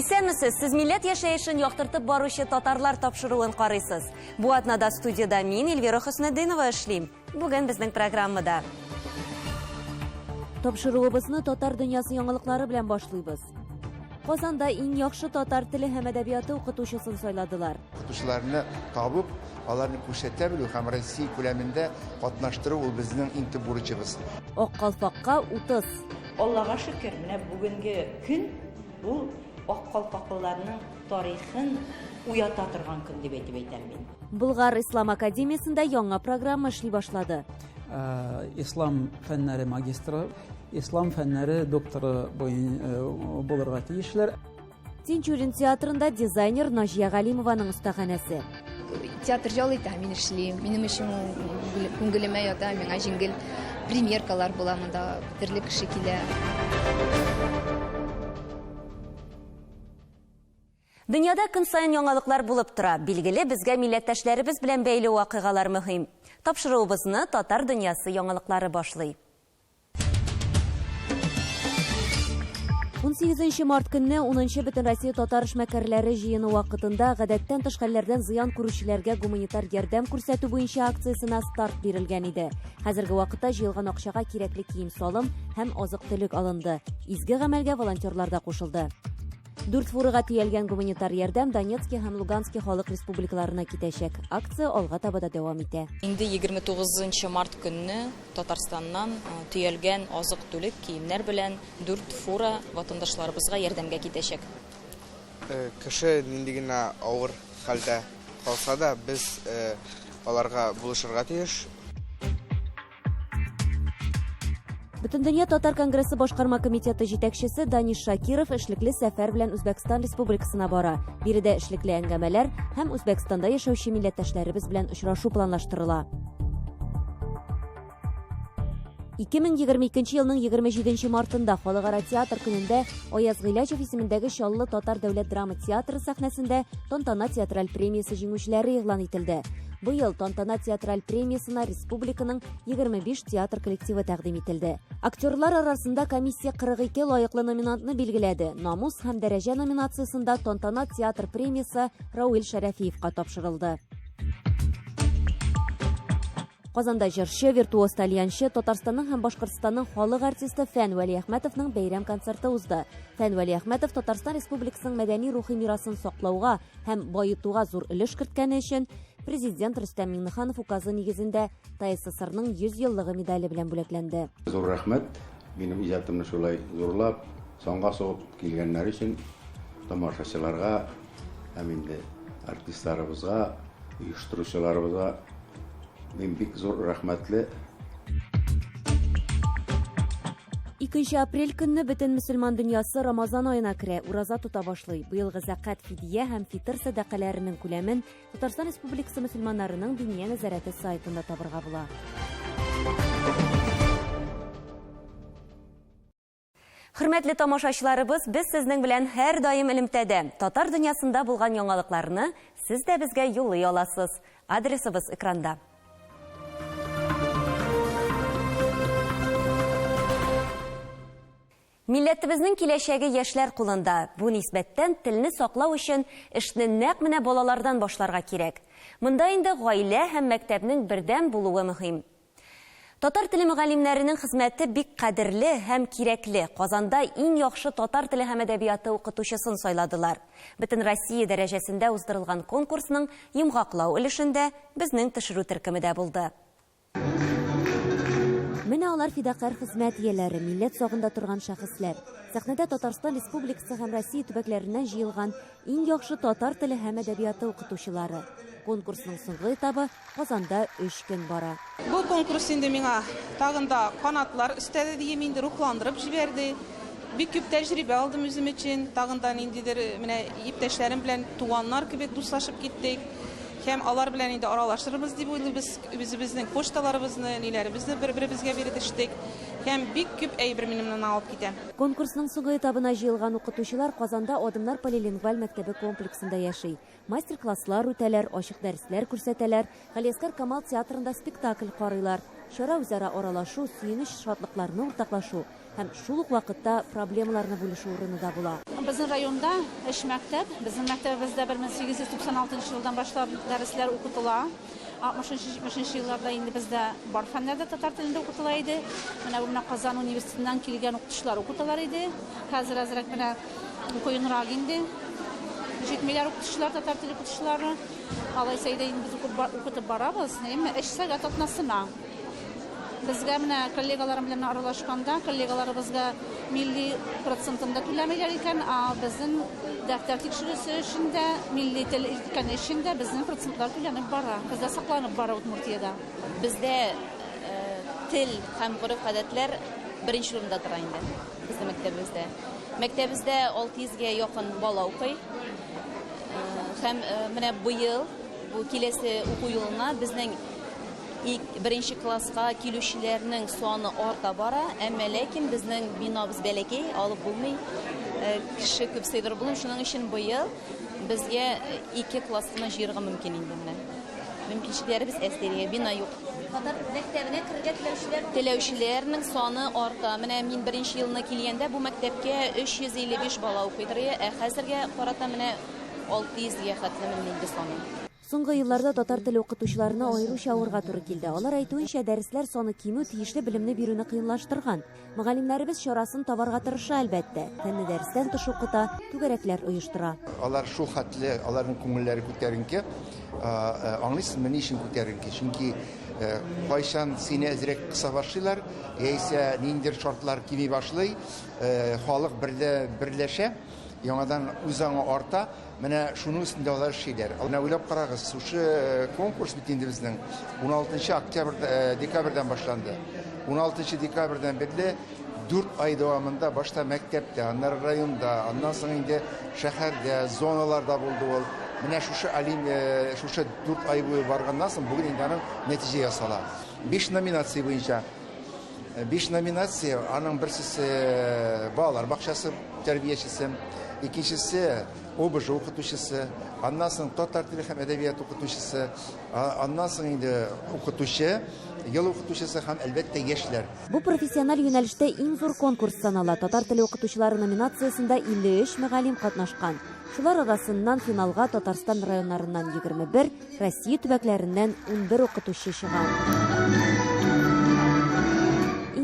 Исәнмесез, сез милләт яшәешен яктыртып баручы татарлар тапшыруын карыйсыз. Бу атнада студияда мин, Эльвира Хөснетдинова, эшлим. Бүген безнең программада. Тапшыруыбызны татар дөньясы яңалыклары белән башлыйбыз. Казанда иң яхшы татар теле һәм әдәбияты укытучысын сайладылар. Укытучыларны табып, аларны күрсәтә белү һәм Россия күләмендә катнаштыру ул безнең иң төп бурычыбыз. Ак калфакка 30. Аллага шөкер, менә бүгенге көн ул ак калфаклыларның тарихын уята торган көн дип әйтәм мин. Болгар Ислам академиясендә яңа программа эшли башлады. İslam fənləri magistri, İslam fənləri doktoru булырга тиешләр. Тинчурин театрында дизайнер Нажия Галимованың остаханәсе. Театр ялыйта, мин эшлим. Минем өчен күңелемә ята, миңа җиңел премьеркалар була, монда төрле кеше килә. Дөньяда көн сайын яңалыклар булып тора. Билгеле, безгә милләттәшләребез белән бәйле вакыйгалар мөһим. Тапшыруыбызны татар дөньясы яңалыклары башлый. 18 март көнне 10-нчы Бөтен Россия татар эшмәкәрләре җыены вакытында гадәттән тыш хәлләрдән зыян күрүчеләргә гуманитар ярдәм күрсәтү буенча акциясына старт бирелгән иде. Хәзерге вакытта җыелган акчага кирәкле кием-салым һәм азык-төлек алынды. Изге гамәлгә волонтерлар да кушылды. 4 фурага төялгән гуманитар ярдәм Донецкий һәм Луганский халык республикаларына китәчәк. Акция алга таба да дәвам итә. Инде 29 март көнне Татарстаннан төялгән азык-төлек киемнәр белән 4 фура ватандашларыбызга ярдәмгә китәчәк. Кеше нинди генә авыр хәлдә калса да, без аларга булышырга тиеш. Бөтендөнья татар конгрессы башкарма комитеты җитәкчесе Даниш Шакиров эшлекле сәфәр белән Үзбәкстан республикасына бара. Биредә эшлекле әңгәмәләр һәм Үзбәкстанда яшәүче милләттәшләребез белән очрашу планлаштырыла. 2022 елның 27 мартында Халыкара театр көнендә Аяз Гыйләҗев исемендәге Чаллы татар дәүләт драма театры сәхнәсендә Тантана театраль премиясе җиңүчеләре игълан ителде. Быел Тантана театраль премиясына республиканың 25 театр коллективы тәкъдим ителде. Актерлар арасында комиссия 42 лаеклы номинантны билгеләде. Намус һәм дәрәҗә номинациясында Тантана театр премиясе Рауил Шәрәфиевка тапшырылды. Казанда җырчы, виртуоз тальянчы, Татарстанның һәм Башкортстанның халык артисты Фән Вәли Әхмәтовның бәйрәм концерты узды. Фән Вәли Әхмәтов Татарстан Республикасының мәдәни-рухи мирасын саклауга һәм баетуга зур өлеш керткәне өчен Президент Рөстәм Миңнеханов указы нигезендә ТССРның 100 еллыгы медале белән бүләкләнде. Зур рәхмәт, минем иҗатымны шулай зурлап, соңга сугып килгәннәр өчен тамашачыларга һәм инде артистларыбызга, оештыручыларыбызга мин бик зур рәхмәтле. 2 апрель көнне бөтен мөселман дөньясы Рамазан аена керә, ураза тота башлый. Быелгы закат, фидия һәм фитр садакаларының күләмен Татарстан Республикасы мөселманнарының диния нәзарәте сайтында табырга була. Хөрмәтле тамашачыларыбыз, без сезнең белән һәр даим элемтәдә. Татар дөньясында булган яңалыкларны сез дә безгә юллый аласыз. Адресыбыз экранда. Милләтебезнең киләчәге яшьләр кулында. Бу нисбәттән телне саклау өчен эшне нәкъ менә балалардан башларга кирәк. Монда инде гаилә һәм мәктәпнең бердәм булуы мөһим. Татар теле мөгаллимнәренең хезмәте бик кадерле һәм кирәкле. Казанда иң яхшы татар теле һәм әдәбияты укытучысын сайладылар. Бөтен Россия дәрәҗәсендә уздырылган конкурсның йомгаклау өлешендә безнең төшерү төркеме дә булды. Менә алар фидакар хезмәт ияләре, милләт сагында торган шәхесләр. Сәхнәдә Татарстан Республикасы һәм Россия төбәкләреннән җыелган иң яхшы татар теле һәм әдәбияты укытучылары. Конкурсның соңгы этабы Казанда 3 көн бара. Бу конкурс инде миңа тагында канатлар өстәде дием, инде рухландырып җибәрде. Бик күп тәҗрибә алдым үзем өчен. Тагында ниндидер менә иптәшләрем белән туганнар кебек дуслашып киттек. Һәм алар белән инде аралашырбыз дип уйлыйбыз. Үзебезнең пошталарыбызны, ниләребезне бер-беребезгә бирдештек. Һәм бик күп әйбер минемнән алып китә. Конкурсның соңгы этабына җыелган укытучылар Казанда Адымнар полилингваль мәктәбе комплексында яши. Мастер-класслар үтәләр, ачык дәресләр күрсәтәләр, Галиәскәр Камал театрында спектакль карыйлар. Чара үзара аралашу, сөенеч, шатлыкларны уртаклашу һәм шул ук вакытта проблемаларны бүлешү урыны да була. Bizim rayonda iş məktəb, bizim məktəbimizdə 1896 yıldan başlar dərslər okutular. 60-70 yıllarda indi bizdə bar fənlərdə tatar dilində okutular idi. Mənə Kazan Üniversitesindən kilgən okutuşlar okutular idi. Hazır azraq mənə koyunraq indi. Jetmeler okutuşlar, tatar dili okutuşları. Alaysa indi biz okutub barabız. İş səqət atnasına. Bizga mana kollegalarım bilan aralashganda kollegalarımızga milliy protsentında to'lamaylar ekan, bizning daftar tekshirishi ishida milliy til ilkani ishida bizning protsentlar to'lanib boradi. Bizda saqlanib boradi Udmurtiyada. Bizda til ham urf-odatlar birinchi o'rinda turadi bizning maktabimizda. Maktabimizda 600 ga yaqin bola o'qiy. Ham mana bu yil, bu kelasi o'quv yilina bizning ilk birinchi klassga keluvchilarning soni orta bora, ammo lekin bizning binobuz balakay, olib bo'lmay, kishi ko'p saydir bo'lib, shuning uchun bu yil bizga 2 klassni yig'irga mumkin endi mana. Mumkinchiliklarimiz asteriga bino yo'q. Tatar maktabine kirga Televizyorlarning soni orta. Mana men birinchi yilni kelganda bu maktabga 355 bola o'qiydi. Hozirga qarata mana 600 ga xatlanib soni. Соңгы елларда татар теле укытучыларына аеруча авырга туры килде. Алар әйтүенчә, дәресләр саны кимү тиешле белемне бирүне кыенлаштырган. Мөгаллимнәребез чарасын табарга тырыша әлбәттә. Фәнне дәресләр тыш укыта, түгәрәкләр оештыра. Алар шул хәтле, аларның күңелләре күтәренке, аңлыйсызмы ни өчен күтәренке? Чөнки кайчан сине әзрәк кыса башлыйлар, яисә ниндидер шартлар кими башлый, халык берләшә, яңадан үзаңа арта. Менә шуның өстендә алар эшләр. Аны уйлап карагыз, шушы конкурс бит инде безнең 16 декабрьдән башланды. 16 декабрьдән бирле 4 ай дәвамында башта мәктәптә, аннары районда, аннан соң инде шәһәрдә, зоналарда булды ул. Менә шушы 4 ай буе барганнан соң бүген инде аның нәтиҗә ясала. 5 номинация буенча 5 номинация, аның берсесе балалар бакчасы тәрбиячесе, икенчесе ОБЖ укытучысы, аннан соң татар теле һәм әдәбият укытучысы, аннан соң инде укытучы, ел укытучысы һәм әлбәттә яшьләр. Бу профессиональ юнәлештә иң зур конкурс санала. Татар теле укытучылары номинациясында 53 мөгаллим катнашкан. Шулар арасыннан финалга Татарстан районнарыннан 21, Россия төбәкләреннән 11 укытучы чыга.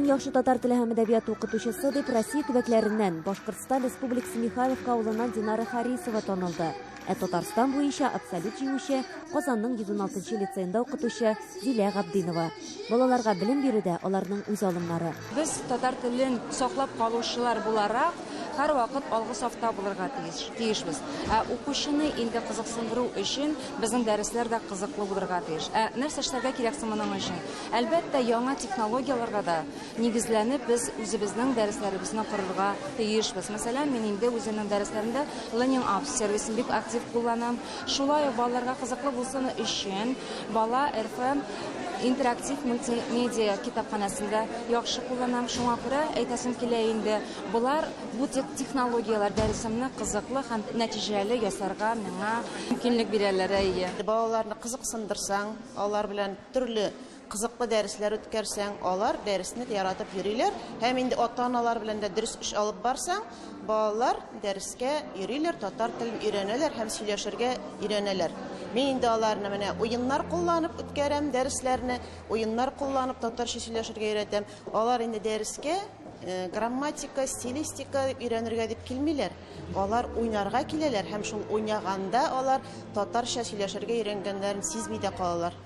Яхшы татар теле һәм әдәбият укытучысы дип Россия төбәкләреннән Башкортстан Республикасы Михайловка авылыннан Динара Харисова танылды. Татарстан буенча абсолют җиңүче Казанның 116 лицейында укытучы Зилә Габдинова. Балаларга белем бирүдә аларның үз алымнары. Без татар телен саклап калучылар буларак һәр вакыт алгы сафта булырга тиешбез. Укучыны инде кызыксындыру өчен безнең дәресләр дә кызыклы булырга тиеш. Нәрсә эшләргә кирәк моның өчен? Әлбәттә, яңа технологияларга да нигезләнеп без үзебезнең дәресләребезне корырга тиешбез. Мәсәлән, мин инде үземнең дәресләремдә Learning Apps сервисын бик актив кулланам. Шулай балаларга кызыклы булсын өчен бала РФ интерактив мультимедиа китапханасында яхшы кулланам. Шуңа күрә әйтәсем килә инде, булар бу технологиялар дәресемне кызыклы һәм нәтиҗәле ясарга миңа мөмкинлек бирәләр. Балаларны кызыксындырсаң, алар белән төрле кызыклы дәресләр үткәрсәң, алар дәресне яратып йөриләр. Һәм инде ата-аналар белән дә дөрес эш алып барсаң, балалар дәрескә йөриләр, татар телен өйрәнәләр һәм сөйләшергә өйрәнәләр. Мин инде аларны менә уеннар кулланып үткәрәм, дәресләрне уеннар кулланып татарча сөйләшергә өйрәтәм. Алар инде дәрескә грамматика, стилистика өйрәнергә дип килмиләр. Алар уйнарга киләләр һәм шул уйнаганда алар татарча сөйләшергә өйрәнгәннәрен сизми дә калалар.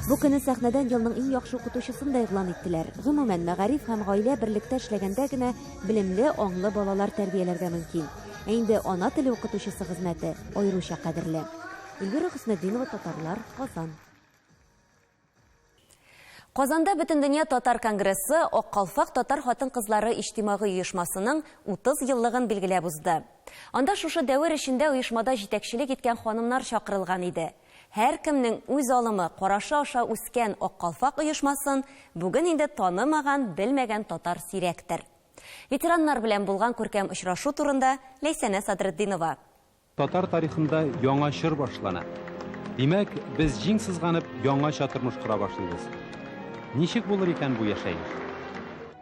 Бу көнне сәхнәдән елның иң яхшы укытучысын да игълан иттеләр. Гомумән, мәгариф һәм гаилә берлектә эшләгәндә генә белемле, аңлы балалар тәрбияләргә мөмкин. Инде ана теле укытучысы хезмәте аеруча кадерле. Эльвира Хөснетдинова, Татарлар, Казан. Казанда Бөтендөнья татар конгрессы Ак калфак татар хатын-кызлары иҗтимагый оешмасының 30 еллыгын билгеләп узды. Анда шушы дәвер эчендә оешмада җитәкчелек иткән ханымнар чакырылган иде. Һәр кемнең үз алымы, карашы аша үскән Ак калфак оешмасын бүген инде танымаган, белмәгән татар сирәктер. Ветераннар белән булган күркәм очрашу турында Ләйсәнә Садретдинова. Татар тарихында яңа чор башлана. Димәк, без җиң сызганып яңача тормыш кыра башлыйбыз. Ничек булыр икән бу яшәеш?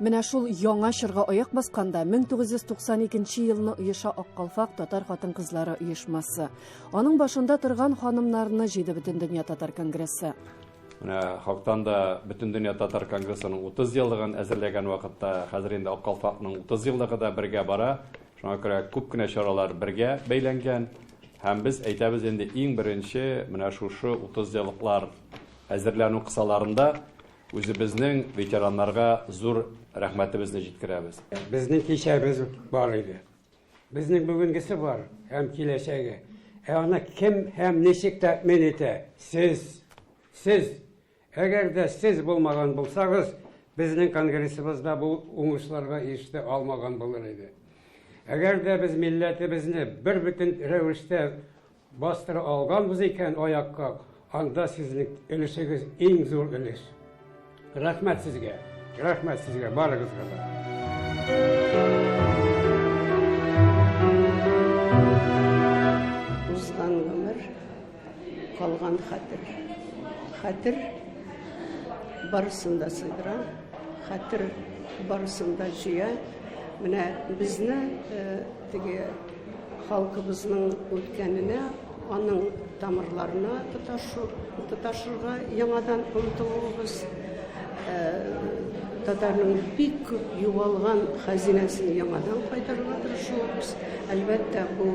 Менә шул яңа чорга аяк басканда 1992 елны оеша Аккалфак татар хатын-кызлары оешмасы. Аның башында торган ханымнарны җыйды бөтен дөнья татар конгрессы. Менә халыктан да бөтен дөнья татар конгрессының 30 еллыгын әзерләгән вакытта хәзер инде Аккалфакның 30 еллыгы да бергә бара. Шуңа күрә күп кенә чаралар бергә бәйләнгән. Һәм без әйтәбез инде иң беренче менә шушы 30 еллыклар әзерләнү кысаларында үзебезнең ветераннарга зур рәхмәтебезне җиткерәбез. Безнең кичәбез бар иде. Безнең бүгенгесе бар һәм киләчәге. Аны кем һәм ничек тәэмин итә? Сез. Әгәр дә сез булмаган булсагыз, безнең конгрессыбызда бу уңышларга ирешә алмаган булыр иде. Әгәр дә без милләтебезне бер бөтен рәвештә бастыра алганбыз икән аякка, анда сезнең өлешегез иң зур өлеш. Рәхмәт сезгә, барыгызга да. Узган гомер, калган хәтер барысында сыйдыра, хәтер барысында җыя. Менә безне теге халкыбызның үткәненә, аның тамырларына тоташырга яңадан омтылуыбыз, татарның бик күп югалган хәзинәсен яңадан кайтарырга тырышабыз. Әлбәттә, бу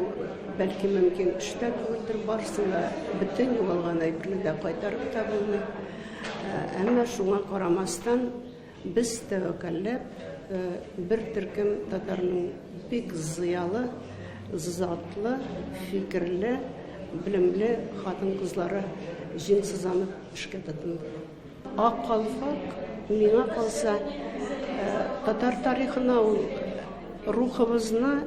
бәлки мөмкин эштә түгелдер, барысында бөтен югалган әйберне дә кайтарып та булмый. Әмма шуңа карамастан без тәвәккәлләп bir төркем татарның бик зыялы, затлы, фикерле, билимле хатын-кызлары җиңсезланып эшкә тотынды. Аккалфак миңа калса татар тарихына ул рухыбызның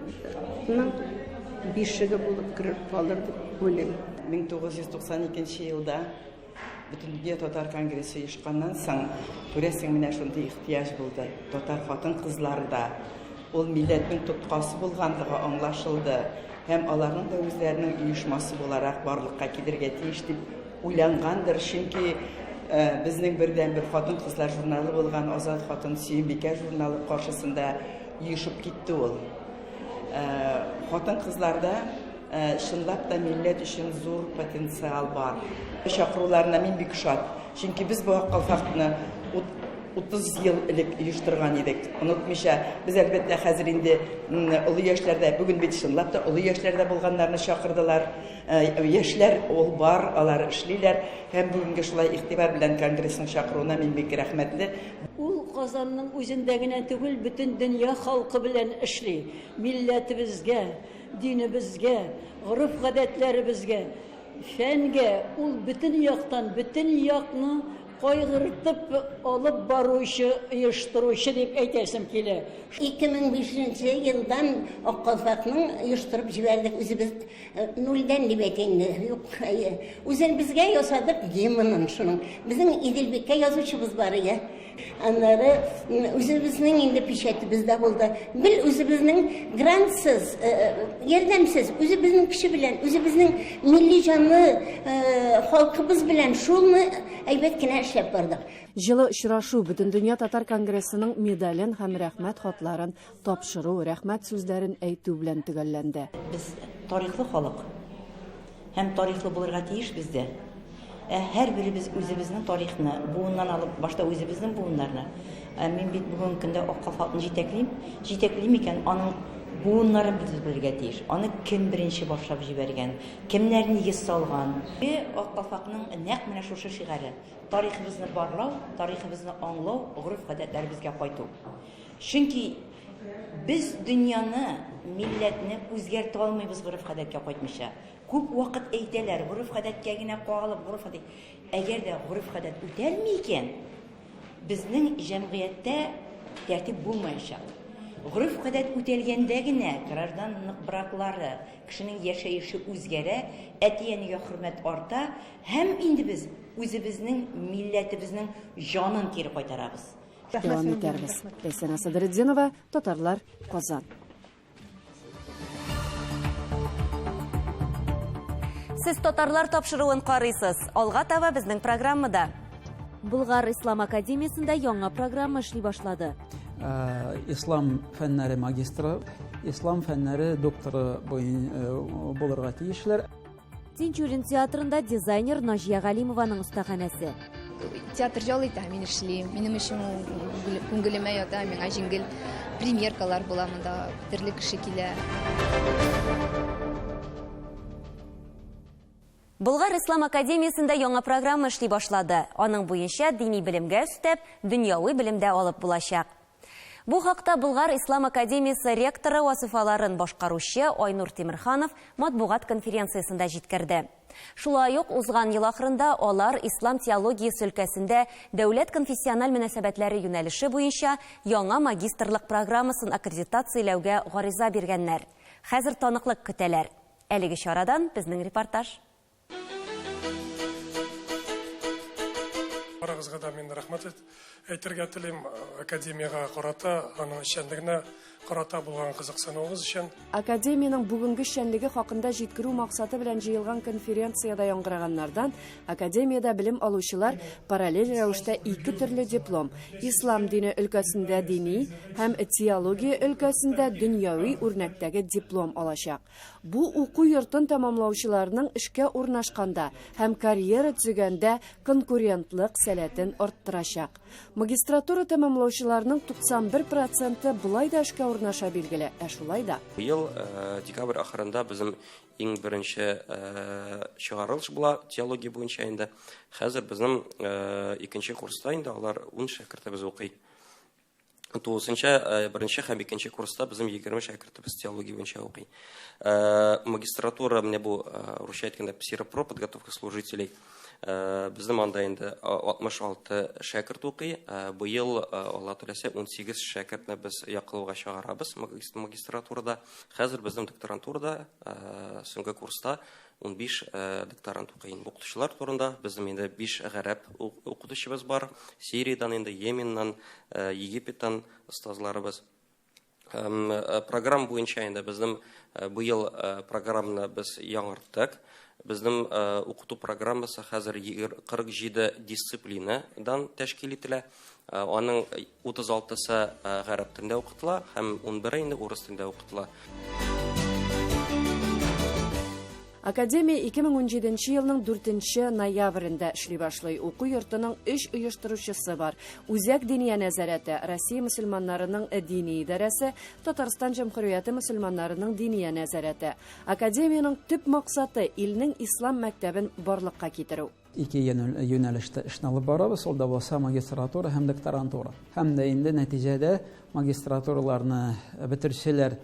бишеге булып кереп калыр дип уйлыйм. 1992 елда Bütün Dünya Tatar Kongresi uyushqandan so'ng ko'rasың менә шундый ихтияҗ булды. Татар хатын-кызлары да ул милләтнең тоткасы булганлыгы аңлашылды һәм аларның да үзләренең uyushмасы буларак барлыкка килергә тиеш дип уйлангандыр. Чөнки безнең бердән-бер хатын-кызлар журналы булган Азат хатын Сөембикә журналы каршысында uyushып китте ул. Хатын-кызларда чынлап та милләт өчен зур потенциал бар. Чакыруларына мин бик шат. Чөнки без бу Аккалфакны 30 ел элек оештырган идек. Онытмыйча, без әлбәттә хәзер инде улы яшьләрдә, бүген бит чынлап та улы яшьләрдә булганнарны чакырдылар. Яшьләр ул бар, алар эшлиләр һәм бүгенге шулай игътибар белән конгрессның чакыруына мин бик рәхмәтле. Ул Казанның үзендә генә түгел, бөтен дөнья халкы белән эшли. Милләтебезгә, динебезгә, гореф-гадәтләребезгә, фәнгә ул бөтен яктан, бөтен якны кайгыртып алып баручы, оештыручы дип әйтәсем килә. 2005 елдан Аккалфакның оештырып җибәрдек, үзебез нулдән дип әйтәйин. Юк, үзебезгә ясадык гимнын шуның. Безнең Иделбеккә язучыбыз бар иде. Аннары үзебезнең инде печатебездә булды. Бил үзебезнең грантсыз, ярдәмсез, үзебезнең кеше белән, үзебезнең милли җанлы халкыбыз белән шулны әйбәт кенә эшләп бардык. Җылы очрашу бөтен дөнья татар конгрессының медален һәм рәхмәт хатларын тапшыру, рәхмәт сүзләрен әйтү белән төгәлләнде. Без тарихлы халык һәм тарихлы булырга тиеш бездә. Һәр беребез үзебезнең тарихны, буыннан алып, башта үзебезнең буыннарны. Мин бит бүген көндә Аккалфакны җитәклим икән, аның буыннарын без белергә тиеш. Аны кем беренче башлап җибәргән, кемнәр нигез салган. Аккалфакның нәкъ менә шушы шигәре. Тарихыбызны барлау, тарихыбызны аңлау, гореф-гадәтләребезгә кайту. Чөнки без дөньяны, милләтне үзгәртә алмыйбыз гореф-гадәткә кайтмыйча. Күп вакыт әйтәләр, гореф-гадәткә генә кагылып, гореф-гадәт. Әгәр дә гореф-гадәт үтәлми икән, безнең җәмгыятьтә тәртип булмаячак. Гореф-гадәт үтәлгәндә генә гражданлык браклары, кешенең яшәеше үзгәрә, әти-әнигә хөрмәт арта, һәм инде без үзебезнең милләтебезнең җанын кире кайтарабыз. Дәвам итәрбез. Ләйсән Асадретдинова, Татарлар, Казан. Сез татарлар тапшыруын карыйсыз. Алга таба безнең программада. Булгар Ислам академиясендә яңа программа эшли башлады. ислам фәннәре магистры, ислам фәннәре докторы булырга тиешләр. Тинчурин театрында дизайнер Нажия Галимованың остаханәсе. Театр жалый да, мин эшлим. Минем өчен күңелемә ята, миңа җиңел премьеркалар була, монда төрле кеше килә. Болгар Ислам академиясендә яңа программа эшли башлады. Аның буенча дини белемгә өстәп, дөньяви белемдә алып булачак. Бу хакта Болгар Ислам академиясе ректоры вазифаларын башкаручы Айнур Тимирханов матбугат конференциясендә җиткерде. Шулай ук узган ел ахырында алар ислам теологиясе өлкәсендә дәүләт конфессиональ мөнәсәбәтләре юнәлеше буенча яңа магистрлык программасын аккредитацияләүгә гариза биргәннәр. Хәзер таныклык көтәләр. Әлеге чарадан безнең репортаж. Барыгызга да мен рәхмәт әйтергә телим академияга карата, аның эшчәнлегенә карата булган кызыксынуыгыз өчен. Академияның бүгенге эшчәнлеге хакында җиткерү максаты белән җыелган конференцияда яңгыраганнардан академиядә белем алучылар параллель рәвештә ике төрле диплом: ислам дине өлкәсендә дини һәм теология өлкәсендә дөньяви үрнәктәге диплом алачак. Бу уку йортын тәмамлаучыларның эшкә урнашканда һәм карьера төзегәндә конкурентлык сәләтен арттырачак. Магистратура тәмамлаучыларның 91% булай да эшкә урнаша билгеле. Шулай да. Ел декабрь ахырында безнең иң беренче чыгарылыш була теология буенча инде. Хәзер безнең икенче курста инде алар 10 шәкертебез укый. 9-нчы, беренче һәм икенче курста безнең 20 шәкертебез теология буенча укый. Магистратура менә бу русча әйткәндә псиропро подготовка служителей. Безнең анда инде 66 шәкерт укый. Бу ел Алла теләсә 18 шәкертне без яклауга чыгарабыз магистратурада. Хәзер безнең докторантурада соңгы курста 15 докторант укый. Укытучылар турында безнең инде 5 гарәп укытучыбыз бар. Сириядән инде Йеменнан, Египеттан остазларыбыз. Программа буенча инде безнең бу ел программаны біз яңарттык. Безнең укыту программасы хәзер 47 дисциплинадан тәшкил ителә. Аның 36-сы гарәп телендә укытыла һәм 11-е инде урыс телендә укытыла. Академия 2017 елның 4 ноябрендә эшли башлый. Уку йортының 3 оештыручысы бар. Үзәк диния нәзарәте, Россия мөселманнарының дини идарәсе, Татарстан җәмгыяте мөселманнарының диния нәзарәте. Академияның төп максаты илнең ислам мәктәбен барлыкка китерү. Ике юнәлештә эшне алып барабыз, ул да булса магистратура һәм докторантура. Һәм дә инде нәтиҗәдә магистратураларны бетерүчеләр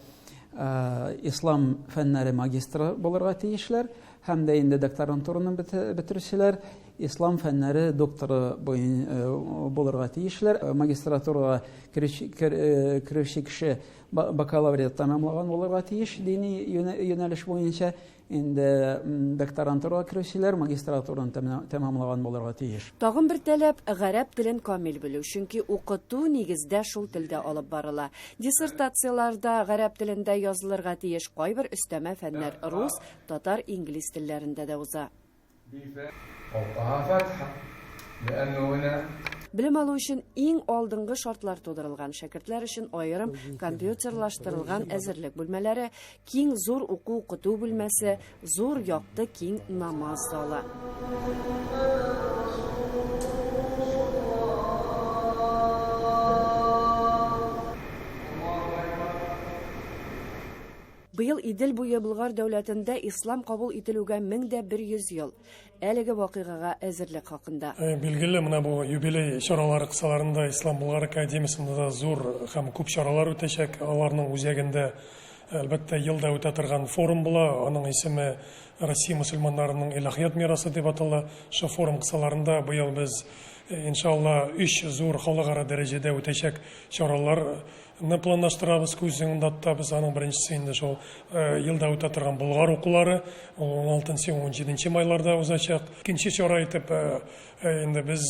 ислам фәннәре магистры булырга тиешләр, һәм дә инде докторантураны бетерүчеләр ислам фәннәре докторы булырга тиешләр. Магистратурага керүче кеше бакалавриат тәмамлаган булырга тиеш дини юнәлеш буенча. Инде докторантурага керүчеләр магистратураны тәмамлаган булырга тиеш. Тагын бер таләп гарәп телен камил белү, чөнки укыту нигездә шул телдә алып барыла. Диссертацияларда гарәп телендә язылырга тиеш, кайбер өстәмә фәннәр рус, татар, инглиз телләрендә дә уза. Белем алу өчен иң алдынгы шартлар тудырылган. Шәкертләр өчен аерым компьютерлаштырылган әзерлек бүлмәләре, киң зур уку-укыту бүлмәсе, зур якты киң намаз залы. Быел Идел буе Болгар дәүләтендә ислам кабул ителүгә 1100 ел. Әлеге вакыйгага әзерлек хакында. Билгеле, менә бу юбилей чаралары кысаларында Ислам Болгар академиясында да зур һәм күп чаралар үтәчәк. Аларның үзәгендә әлбәттә елда үтә торган форум була. Аның исеме Россия мөселманнарының илаһият мирасы дип атала. Шу форум кысаларында быел без иншалла 3 зур халыкара дәрәҗәдә үтәчәк чаралар планлаштырабыз. Күзеннән даттабыз. Аның беренчесе инде шул елда үтә торган Болгар укулары 16-17 майларда узачак. Икенче чара итеп инде без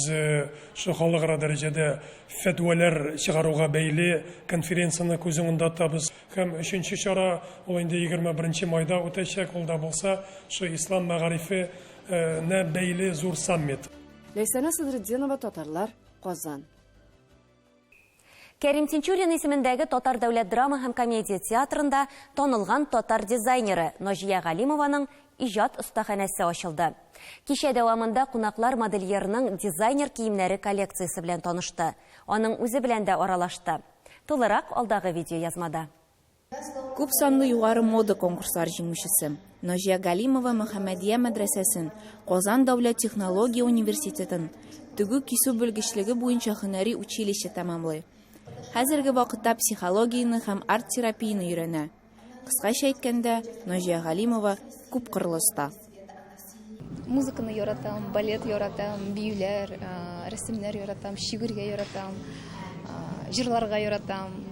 шу халыкара дәрәҗәдә фәтвалар чыгаруга бәйле конференцияны күзеннән даттабыз. Һәм 3нче чара ул инде 21 майда үтәчәк. Ул да булса шу ислам мәгарифе нә бәйле зур саммит. Ләйсәнә Сыдретдинова, татарлар, Казан. Кәрим Тинчурин исемендәге Татар дәүләт драма һәм комедия театрында танылган татар дизайнеры Ножия Галимованың иҗат остаханәсе ачылды. Кичә дәвамында кунаклар модельерның дизайнер киемнәре коллекциясе белән танышты. Аның үзе белән дә аралашты. Тулырак алдагы видео язмада. Күп санлы югары мода конкурслар җиңүчесе Ножия Галимова Мөхәммәдия мәдрәсәсен, Казан дәүләт технология университетын, тегү кисү белгечлеге буенча һөнәри училище тәмамлый. Хәзерге вакытта психологияны һәм арт-терапияны өйрәнә. Кыскача әйткәндә, Ножия Галимова күп кырлы оста. Музыканы яратам, балет яратам, биюләр, рәсемнәр яратам, шигырьгә яратам, җырларга яратам,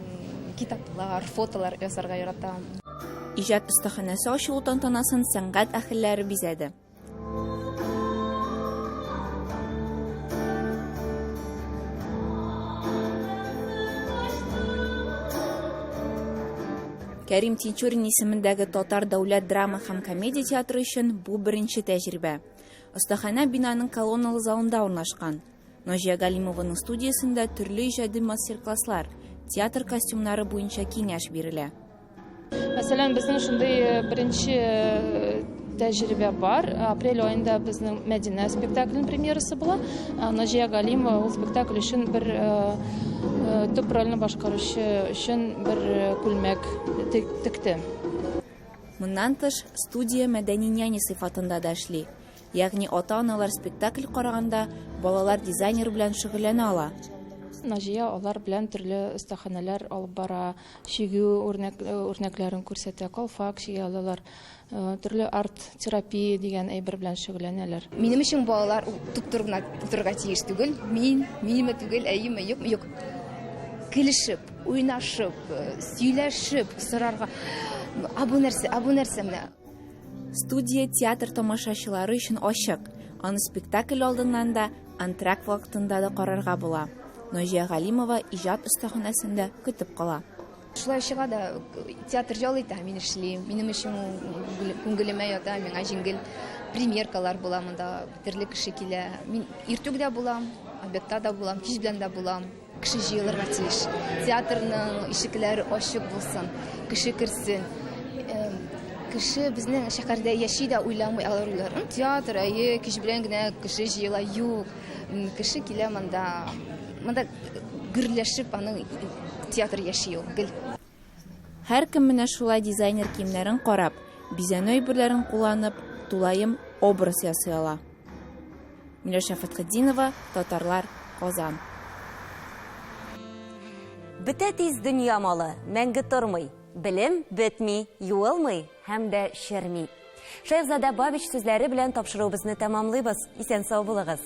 китаплар, фотолар ясарга яратам. Иҗат остаханәсе ачылу тантанасын сәнгать әһелләре бизәде. Кәрим Тинчурин исемендәге Татар дәүләт драма һәм комедия театры өчен бу беренче тәҗрибә. Остахана бинаның колонналы залында урнашкан. Ножия Галимованың студиясында төрле иҗади мастер-класслар, театр костюмнары буенча киңәш бирелә. Мәсәлән, безнең шундый беренче тәҗрибә бар. Апрель айында безнең Мәдинә спектакльнең премьерасы була. Ножия Галимова ул спектакль өчен бер төп рольне башкаручы өчен бер күлмәк текте. Моннан тыш, студия мәдәни няня сыйфатында да эшли. Ягъни ата-аналар спектакль караганда балалар дизайнер белән шөгыльләнә ала. Ножия алар белән төрле остаханәләр алып бара, шигү үрнәкләрен күрсәтә, калфак шигә алалар, төрле арт-терапия дигән әйбер белән шөгыльләнәләр. Минем өчен балалар тутырга тиеш түгел. Минеме түгел, әйеме, юк. Килешеп, уйнашып, сөйләшеп, сорарга. Абу нәрсә менә. Студия театр тамашачылары өчен ачык. Аны спектакль алдыннан да, антракт вакытында да карарга була. Ножия Галимова иҗат остаханәсендә көтеп кала. Шулай чыга да театр ялый да мин эшлим. Минем өчен күңелемә ята, миңа җиңел премьеркалар була монда, төрле кеше килә. Мин иртүк дә булам, обедта да булам, кич белән дә булам. Кеше җыелырга тиеш. Театрның ишекләре ачык булсын, кеше керсен. Кеше безнең шәһәрдә яши дә уйламый алырлар. Театр кич белән генә кеше җыела, юк. Кеше килә монда гөрләшеп аның театр яши ул. Һәр кем менә шулай дизайнер киемнәрен карап, бизәнү әйберләрен кулланып, тулаем образ ясый ала. Миләүшә Фәтхетдинова, Татарлар, Казан. Бетә тиз дөнья малы, мәңге тормый. Белем бетми, юылмый һәм дә шәрми. Шәйхзада Бабич сүзләре белән тапшыруыбызны тәмамлыйбыз. Исән сау булыгыз.